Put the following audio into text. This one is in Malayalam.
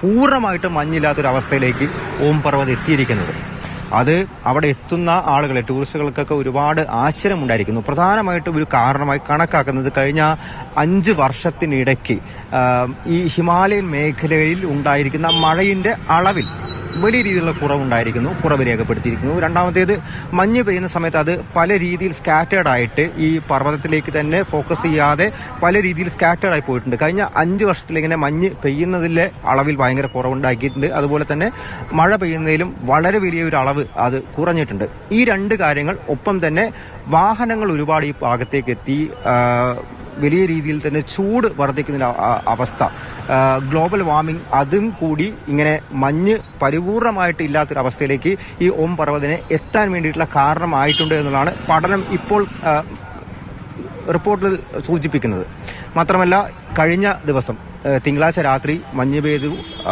പൂർണ്ണമായിട്ടും മഞ്ഞില്ലാത്തൊരവസ്ഥയിലേക്ക് ഓം പർവ്വത് എത്തിയിരിക്കുന്നത്. അത് അവിടെ എത്തുന്ന ആളുകളെ, ടൂറിസ്റ്റുകൾക്കൊക്കെ ഒരുപാട് ആശ്ചര്യമുണ്ടായിരിക്കുന്നു. പ്രധാനമായിട്ടും ഒരു കാരണമായി കണക്കാക്കുന്നത് കഴിഞ്ഞ 5 വർഷത്തിനിടയ്ക്ക് ഈ ഹിമാലയൻ മേഖലയിൽ ഉണ്ടായിരിക്കുന്ന മഴയുടെ അളവിൽ വലിയ രീതിയിലുള്ള കുറവ് രേഖപ്പെടുത്തിയിരിക്കുന്നു. രണ്ടാമത്തേത്, മഞ്ഞ് പെയ്യുന്ന സമയത്ത് അത് പല രീതിയിൽ സ്കാറ്റേർഡ് ആയിട്ട് ഈ പർവ്വതത്തിലേക്ക് തന്നെ ഫോക്കസ് ചെയ്യാതെ പല രീതിയിൽ സ്കാറ്റേർഡ് ആയി പോയിട്ടുണ്ട്. കഴിഞ്ഞ 5 വർഷത്തിലിങ്ങനെ മഞ്ഞ് പെയ്യുന്നതിലെ അളവിൽ ഭയങ്കര കുറവുണ്ടാക്കിയിട്ടുണ്ട്. അതുപോലെ തന്നെ മഴ പെയ്യുന്നതിലും വളരെ വലിയൊരു അളവ് അത് കുറഞ്ഞിട്ടുണ്ട്. ഈ 2 കാര്യങ്ങൾ, ഒപ്പം തന്നെ വാഹനങ്ങൾ ഒരുപാട് ഈ ഭാഗത്തേക്ക് എത്തി വലിയ രീതിയിൽ തന്നെ ചൂട് വർദ്ധിക്കുന്ന അവസ്ഥ, ഗ്ലോബൽ വാർമിംഗ്, അതും കൂടി ഇങ്ങനെ മഞ്ഞ് പരിപൂർണമായിട്ട് ഇല്ലാത്തൊരവസ്ഥയിലേക്ക് ഈ ഓം പർവ്വതിനെ എത്താൻ വേണ്ടിയിട്ടുള്ള കാരണമായിട്ടുണ്ട് എന്നുള്ളതാണ് പഠനം ഇപ്പോൾ റിപ്പോർട്ടിൽ സൂചിപ്പിക്കുന്നത്. മാത്രമല്ല, കഴിഞ്ഞ ദിവസം തിങ്കളാഴ്ച രാത്രി മഞ്ഞ് പെയ്തു